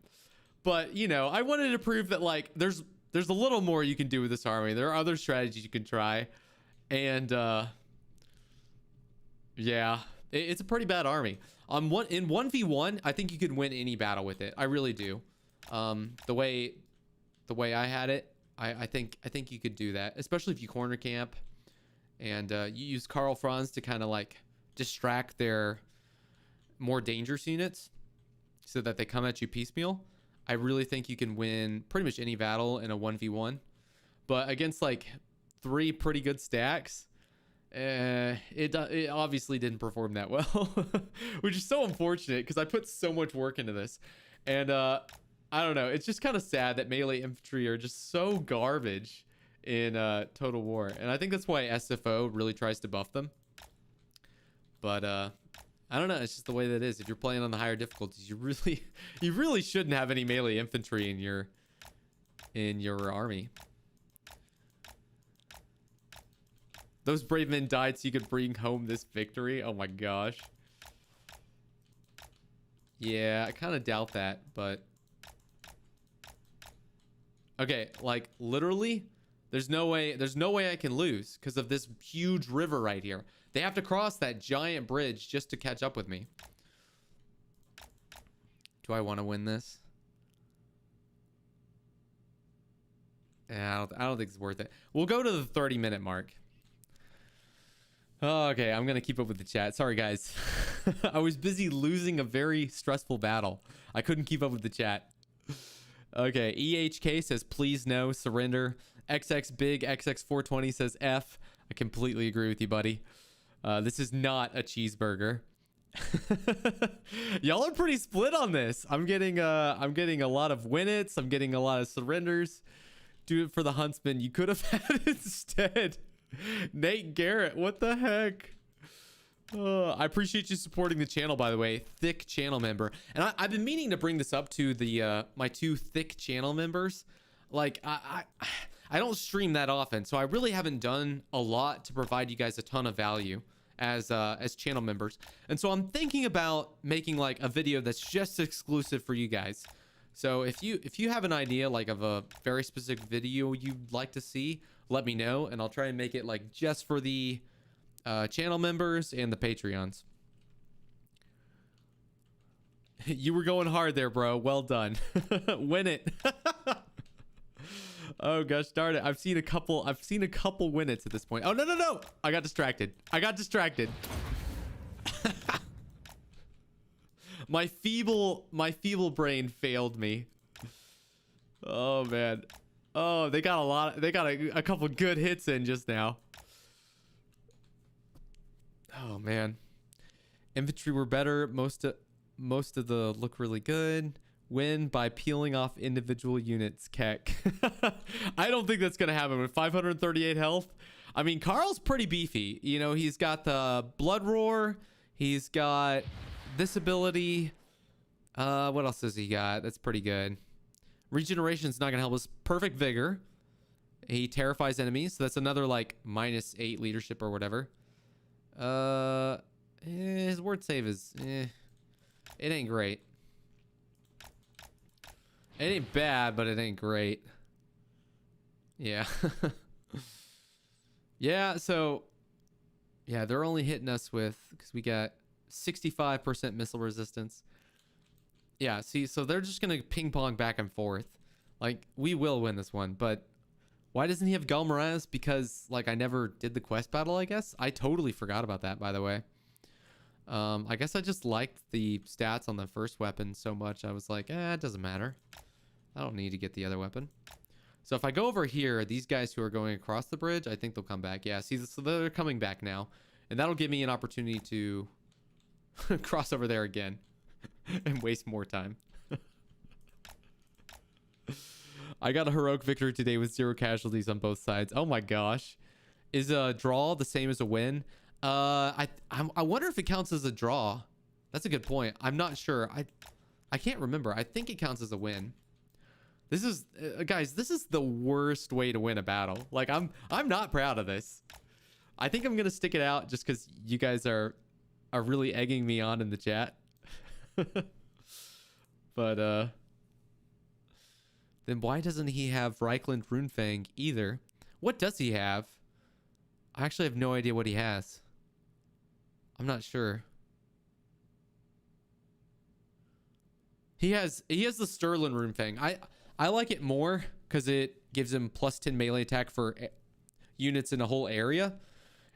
But, you know, I wanted to prove that like there's a little more you can do with this army. There are other strategies you can try. And yeah, it's a pretty bad army. In 1v1, I think you could win any battle with it. I really do. The way I had it, I think you could do that, especially if you corner camp and you use Karl Franz to kind of like distract their more dangerous units so that they come at you piecemeal. I really think you can win pretty much any battle in a 1v1, but against like 3 pretty good stacks, it obviously didn't perform that well, which is so unfortunate because I put so much work into this. And I don't know, it's just kind of sad that melee infantry are just so garbage in Total War, and I think that's why SFO really tries to buff them. But I don't know, it's just the way that it is. If you're playing on the higher difficulties, you really shouldn't have any melee infantry in your in your army. Those brave men died so you could bring home this victory. Oh my gosh. Yeah, I kind of doubt that, but okay, like literally there's no way I can lose because of this huge river right here. They have to cross that giant bridge just to catch up with me. Do I want to win this? Yeah, I don't think it's worth it. We'll go to the 30-minute mark. Oh, okay, I'm gonna keep up with the chat. Sorry, guys. I was busy losing a very stressful battle. I couldn't keep up with the chat. Okay, EHK says, please no, surrender. XX Big XX420 says F. I completely agree with you, buddy. This is not a cheeseburger. Y'all are pretty split on this. I'm getting a lot of win it's. I'm getting a lot of surrenders. Do it for the Huntsman. You could have had it instead. Nate Garrett, what the heck? I appreciate you supporting the channel, by the way. THICC channel member. And I've been meaning to bring this up to the my 2 THICC channel members. Like I don't stream that often, so I really haven't done a lot to provide you guys a ton of value as channel members. And so I'm thinking about making like a video that's just exclusive for you guys. So if you have an idea like of a very specific video you'd like to see, let me know, and I'll try and make it like just for the channel members and the Patreons. You were going hard there, bro. Well done. Win it. Oh gosh darn it. I've seen a couple win it's at this point. Oh no. I got distracted. My feeble brain failed me. Oh man. Oh, they got a couple good hits in just now. Oh man. Infantry were better. Most of the look really good. Win by peeling off individual units, Keck. I don't think that's gonna happen with 538 health. I mean, Carl's pretty beefy. You know, he's got the blood roar. He's got this ability. What else has he got? That's pretty good. Regeneration's not gonna help us. Perfect vigor. He terrifies enemies, so that's another like -8 leadership or whatever. His word save is it ain't great. It ain't bad, but it ain't great. Yeah. Yeah, so yeah, they're only hitting us with, because we got 65% missile resistance. Yeah, see, so they're just gonna ping pong back and forth. Like, we will win this one, but why doesn't he have Galmaraz? Because like I never did the quest battle, I guess. I totally forgot about that, by the way. I guess I just liked the stats on the first weapon so much. I was like, it doesn't matter. I don't need to get the other weapon. So if I go over here, these guys who are going across the bridge, I think they'll come back. Yeah, see, so they're coming back now. And that'll give me an opportunity to cross over there again and waste more time. I got a heroic victory today with 0 casualties on both sides. Oh my gosh. Is a draw the same as a win? I wonder if it counts as a draw. That's a good point. I'm not sure. I can't remember. I think it counts as a win. This is guys, this is the worst way to win a battle. Like I'm not proud of this. I think I'm going to stick it out just cuz you guys are really egging me on in the chat. But then why doesn't he have Reichland Runefang either? What does he have? I actually have no idea what he has. I'm not sure. He has the Sterling Runefang. I like it more because it gives him +10 melee attack for units in a whole area.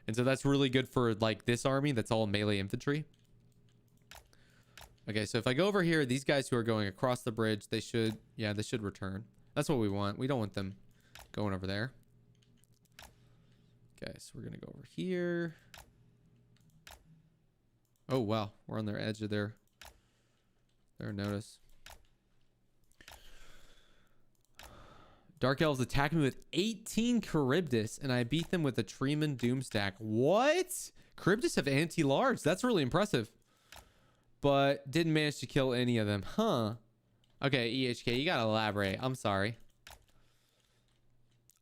And so that's really good for like this army that's all melee infantry. Okay, so if I go over here, these guys who are going across the bridge, they should return. That's what we want. We don't want them going over there. Okay, so we're gonna go over here. Oh wow, we're on their edge of their notice. Dark Elves attacked me with 18 Charybdis, and I beat them with a Treeman Doomstack. What? Charybdis have anti-large. That's really impressive. But didn't manage to kill any of them. Huh. Okay, EHK, you gotta elaborate. I'm sorry.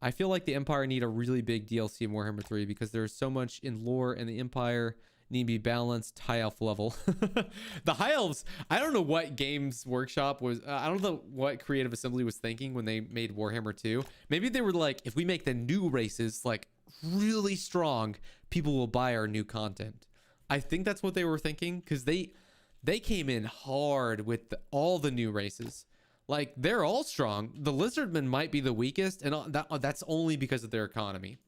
I feel like the Empire need a really big DLC in Warhammer 3 because there's so much in lore, and the Empire need to be balanced high elf level. The high elves, I don't know what Games Workshop was, I don't know what Creative Assembly was thinking when they made Warhammer 2. Maybe they were like, if we make the new races like really strong, people will buy our new content. I think that's what they were thinking, because they came in hard with all the new races. Like, they're all strong. The Lizardmen might be the weakest, and that's only because of their economy.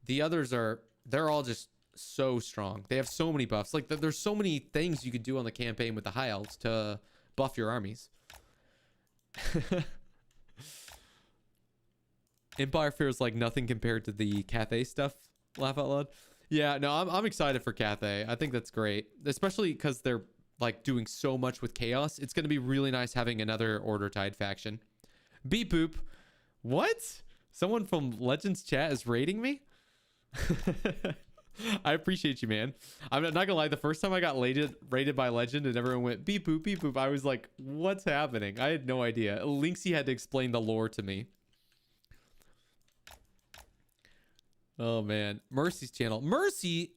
The others they're all just so strong. They have so many buffs. Like, there's so many things you could do on the campaign with the high elves to buff your armies. Empire feels like nothing compared to the Cathay stuff. Laugh out loud. Yeah, no, I'm excited for Cathay. I think that's great, especially because they're like doing so much with chaos. It's going to be really nice having another Order Tide faction. Beep boop. What? Someone from Legends chat is rating me? I appreciate you, man. I'm not gonna lie, the first time I got rated by Legend and everyone went beep boop, I was like, what's happening? I had no idea. Linksy had to explain the lore to me. Oh man, Mercy's channel. Mercy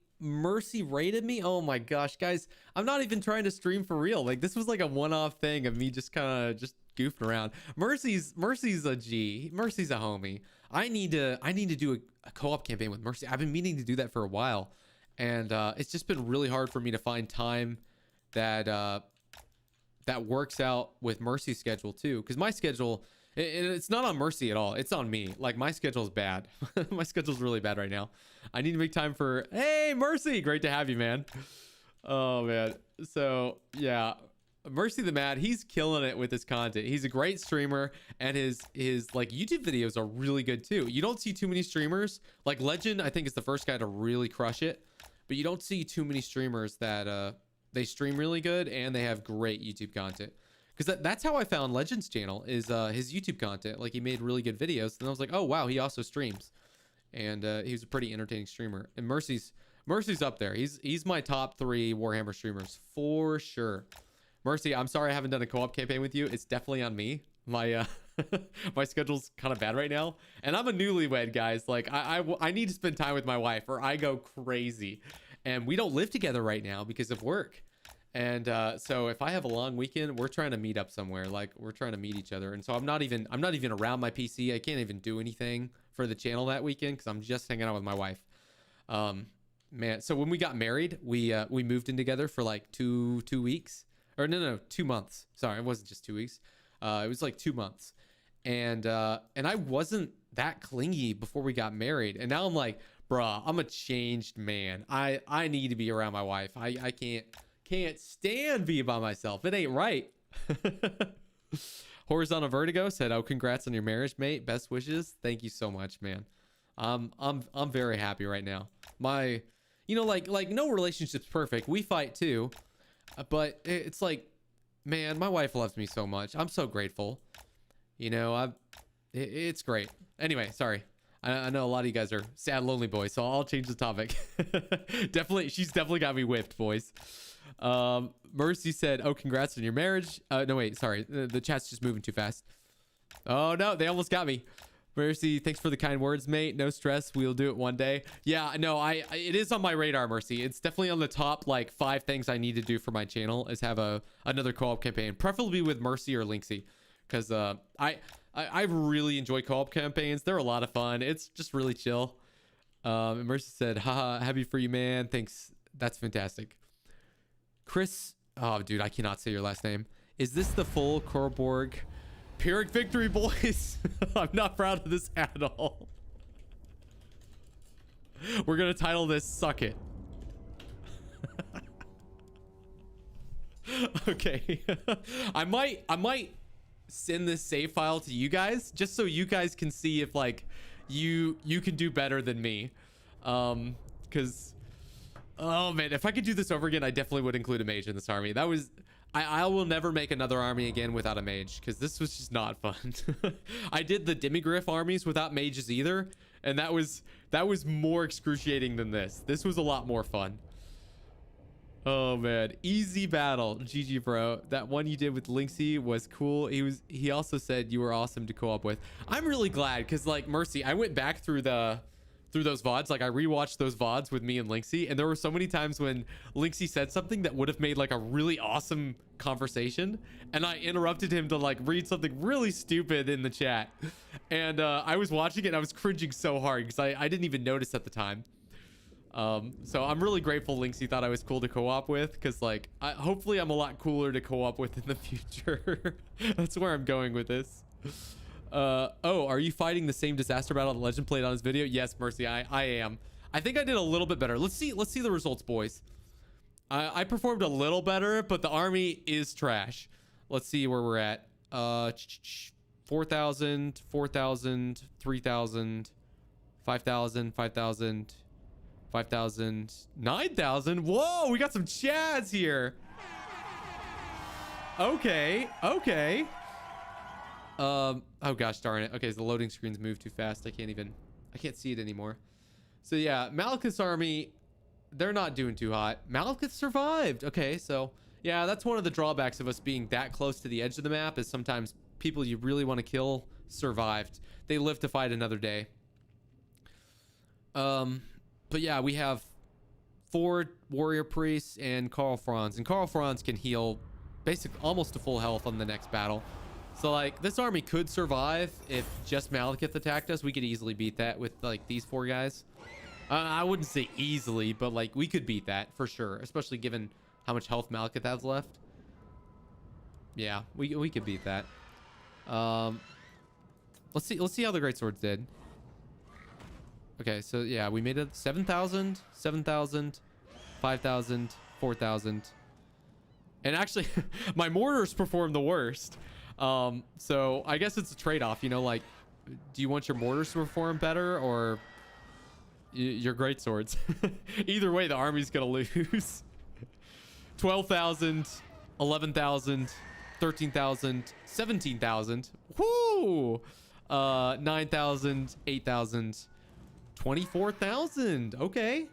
rated me. Oh my gosh, guys, I'm not even trying to stream for real. Like, this was like a one-off thing of me just kind of just goofing around. Mercy's a G. Mercy's a homie. I need to do a co-op campaign with Mercy. I've been meaning to do that for a while, and it's just been really hard for me to find time that works out with Mercy's schedule too. Because my schedule, it's not on Mercy at all. It's on me. Like, my schedule is bad. My schedule's really bad right now. I need to make time for, hey, Mercy, great to have you, man. Oh man. So yeah, Mercy the Mad, he's killing it with his content. He's a great streamer, and his like YouTube videos are really good too. You don't see too many streamers. Like Legend, I think, is the first guy to really crush it, but you don't see too many streamers that they stream really good and they have great YouTube content. Because that's how I found Legend's channel, is his YouTube content. Like, he made really good videos, and I was like, oh wow, he also streams, and he was a pretty entertaining streamer. And Mercy's up there. He's my top 3 Warhammer streamers for sure. Mercy, I'm sorry I haven't done a co-op campaign with you. It's definitely on me. My my schedule's kind of bad right now, and I'm a newlywed, guys. Like, I need to spend time with my wife or I go crazy, and we don't live together right now because of work. And so if I have a long weekend, we're trying to meet up somewhere. Like, we're trying to meet each other, and so I'm not even around my PC. I can't even do anything for the channel that weekend because I'm just hanging out with my wife. Man, so when we got married, we moved in together for like two weeks. Or no, 2 months. Sorry, it wasn't just 2 weeks. It was like 2 months. And I wasn't that clingy before we got married. And now I'm like, bruh, I'm a changed man. I need to be around my wife. I can't stand being by myself. It ain't right. Horizontal Vertigo said, oh, congrats on your marriage, mate. Best wishes. Thank you so much, man. I'm very happy right now. My, like no relationship's perfect. We fight too. But it's like, man, my wife loves me so much. I'm so grateful. It's great. Anyway, sorry. I know a lot of you guys are sad, lonely boys, so I'll change the topic. She's definitely got me whipped, boys. Mercy said, oh, congrats on your marriage. No, wait, sorry. The chat's just moving too fast. Oh, no, they almost got me. Mercy, thanks for the kind words, mate. No stress. We'll do it one day. Yeah, no, it is on my radar, Mercy. It's definitely on the top, like, 5 things I need to do for my channel is have another co-op campaign, preferably with Mercy or Linksy, because I really enjoy co-op campaigns. They're a lot of fun. It's just really chill. And Mercy said, haha, happy for you, man. Thanks. That's fantastic. Chris, oh, dude, I cannot say your last name. Is this the full Korborg? Pyhrric victory, boys. I'm not proud of this at all. We're gonna title this Suck It. Okay. I might send this save file to you guys just so you guys can see if like you can do better than me. Because oh man, if I could do this over again, I definitely would include a mage in this army. That was I will never make another army again without a mage, because this was just not fun. I did the demigriff armies without mages either, and that was more excruciating than this. This was a lot more fun. Oh man, easy battle. GG bro. That one you did with Lynxy was cool. He also said you were awesome to co-op with. I'm really glad because like Mercy, I went back through those VODs. Like I rewatched those VODs with me and Lynxy, and there were so many times when Lynxy said something that would have made like a really awesome conversation, and I interrupted him to like read something really stupid in the chat. And I was watching it and I was cringing so hard because I didn't even notice at the time. So I'm really grateful Lynxy thought I was cool to co-op with, because like hopefully I'm a lot cooler to co-op with in the future. That's where I'm going with this. Oh, are you fighting the same disaster battle that Legend played on his video? Yes, Mercy, I am. I think I did a little bit better. Let's see the results, boys. I performed a little better, but the army is trash. Let's see where we're at. 4,000, 4,000, 3,000, 5,000, 5,000, 5,000, 9,000. Whoa, we got some chads here. Okay. Oh gosh darn it. Okay, so the loading screens move too fast. I can't see it anymore. So yeah, Malekith's army, they're not doing too hot. Malekith survived. Okay, so yeah, that's one of the drawbacks of us being that close to the edge of the map, is sometimes people you really want to kill survived. They live to fight another day. But yeah, we have 4 warrior priests and Karl Franz, and Karl Franz can heal basically almost to full health on the next battle. So like this army could survive if just Malekith attacked us. We could easily beat that with like these 4 guys. I wouldn't say easily, but like we could beat that for sure, especially given how much health Malekith has left. Yeah, we could beat that. Let's see how the greatswords did. Okay, so yeah, we made it 7,000, 7,000, 5,000, 4,000. And actually, my mortars performed the worst. So I guess it's a trade-off, you know, like, do you want your mortars to perform better or your greatswords? Either way, the army's gonna lose. 12,000, 11,000, 13,000, 17,000. Woo! 9,000, 8,000. 24,000. Okay.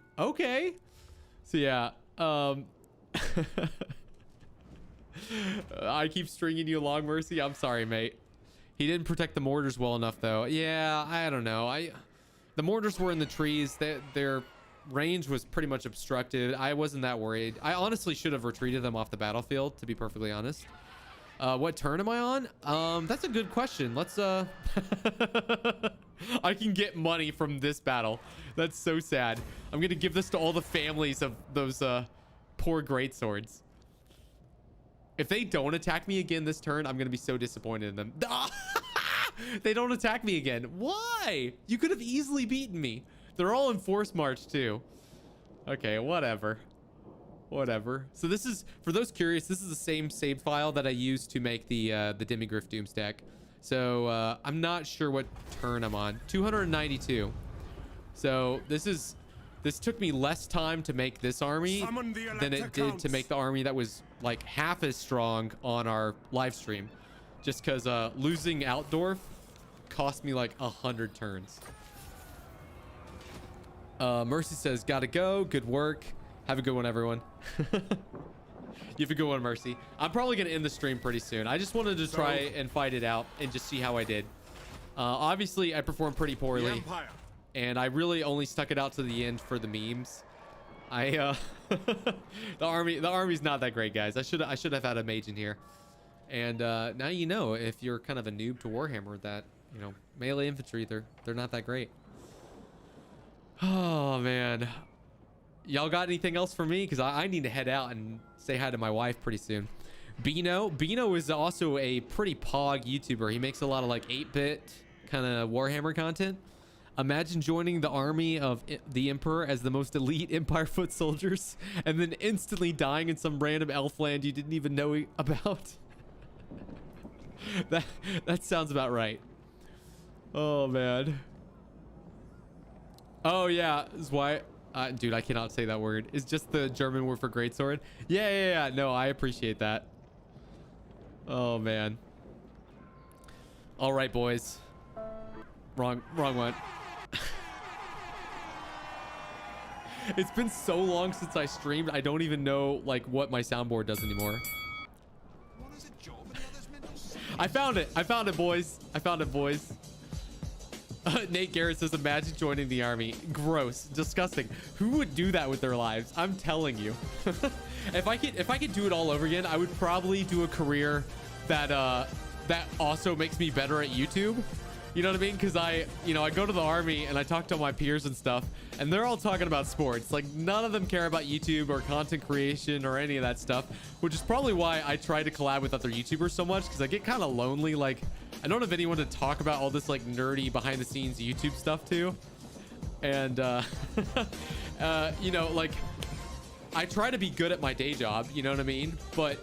So yeah, I keep stringing you along, Mercy. I'm sorry, mate. He didn't protect the mortars well enough, though. Yeah, I don't know. The mortars were in the trees. Their range was pretty much obstructed. I wasn't that worried. I honestly should have retreated them off the battlefield, to be perfectly honest. What turn am I on? That's a good question. Let's I can get money from this battle. That's so sad. I'm gonna give this to all the families of those poor greatswords. If they don't attack me again this turn, I'm gonna be so disappointed in them. They don't attack me again. Why? You could have easily beaten me. They're all in force march too. Okay, whatever. So this is, for those curious, this is the same save file that I used to make the Demigryph doomstack. So I'm not sure what turn I'm on. 292. So this took me less time to make this army than it did to make the army that was like half as strong on our live stream, just because losing Outdorf cost me like 100 turns. Mercy says, gotta go, good work, have a good one, everyone. You have a good one, Mercy. I'm probably gonna end the stream pretty soon. I just wanted to try and fight it out and just see how I did. Obviously I performed pretty poorly, and I really only stuck it out to the end for the memes. The army's not that great, guys. I should have had a mage in here. And now you know, if you're kind of a noob to Warhammer, that, you know, melee infantry, they're not that great. Oh man, y'all got anything else for me? Because I need to head out and say hi to my wife pretty soon. Bino is also a pretty pog YouTuber. He makes a lot of like 8-bit kind of Warhammer content. Imagine joining the army of the Emperor as the most elite Empire foot soldiers and then instantly dying in some random elf land you didn't even know about. That sounds about right. Oh man. Oh yeah, is why dude, I cannot say that word. It's just the German word for greatsword. Yeah. No, I appreciate that. Oh man. All right, boys. Wrong one. It's been so long since I streamed. I don't even know like what my soundboard does anymore. I found it. I found it, boys. I found it, boys. Nate Garrett says, imagine joining the army. Gross. Disgusting. Who would do that with their lives? I'm telling you. If I could do it all over again, I would probably do a career that that also makes me better at YouTube. You know what I mean? Because I go to the army and I talk to my peers and stuff, and they're all talking about sports. Like, none of them care about YouTube or content creation or any of that stuff, which is probably why I try to collab with other YouTubers so much, because I get kind of lonely. Like, I don't have anyone to talk about all this like nerdy behind the scenes YouTube stuff to. And you know, like, I try to be good at my day job, you know what I mean? But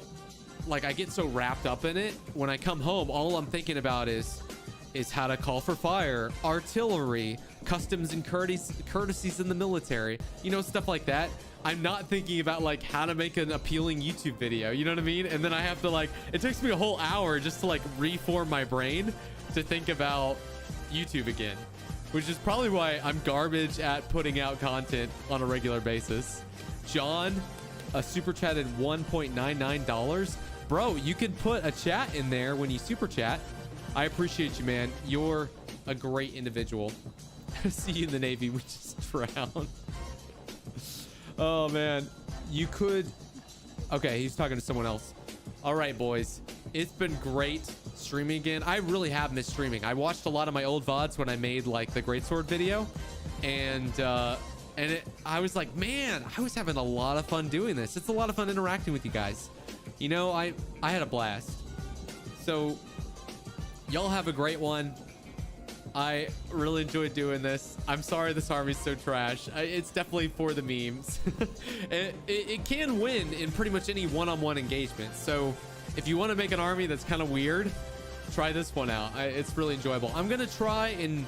like, I get so wrapped up in it, when I come home, all I'm thinking about is how to call for fire, artillery, customs and courtesies in the military, you know, stuff like that. I'm not thinking about like how to make an appealing YouTube video, you know what I mean? And then I have to like, it takes me a whole hour just to like reform my brain to think about YouTube again, which is probably why I'm garbage at putting out content on a regular basis. John, a super chat at $1.99. Bro, you can put a chat in there when you super chat. I appreciate you, man. You're a great individual. See you in the Navy. We just drowned. Oh, man. You could... Okay, he's talking to someone else. All right, boys. It's been great streaming again. I really have missed streaming. I watched a lot of my old VODs when I made, like, the Greatsword video. And I was like, man, I was having a lot of fun doing this. It's a lot of fun interacting with you guys. You know, I had a blast. So... y'all have a great one. I really enjoyed doing this. I'm sorry this army's so trash. It's definitely for the memes. It can win in pretty much any one-on-one engagement. So if you want to make an army that's kind of weird, try this one out. It's really enjoyable. I'm going to try and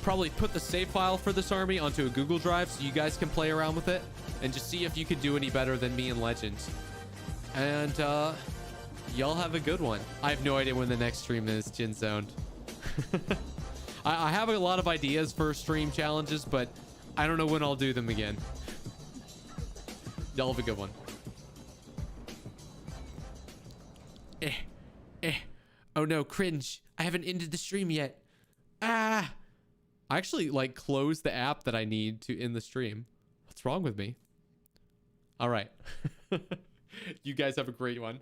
probably put the save file for this army onto a Google Drive so you guys can play around with it and just see if you could do any better than me in Legends. And y'all have a good one. I have no idea when the next stream is, Jin Zoned. I have a lot of ideas for stream challenges, but I don't know when I'll do them again. Y'all have a good one. Oh no, cringe. I haven't ended the stream yet. I actually like closed the app that I need to end the stream. What's wrong with me? All right. You guys have a great one.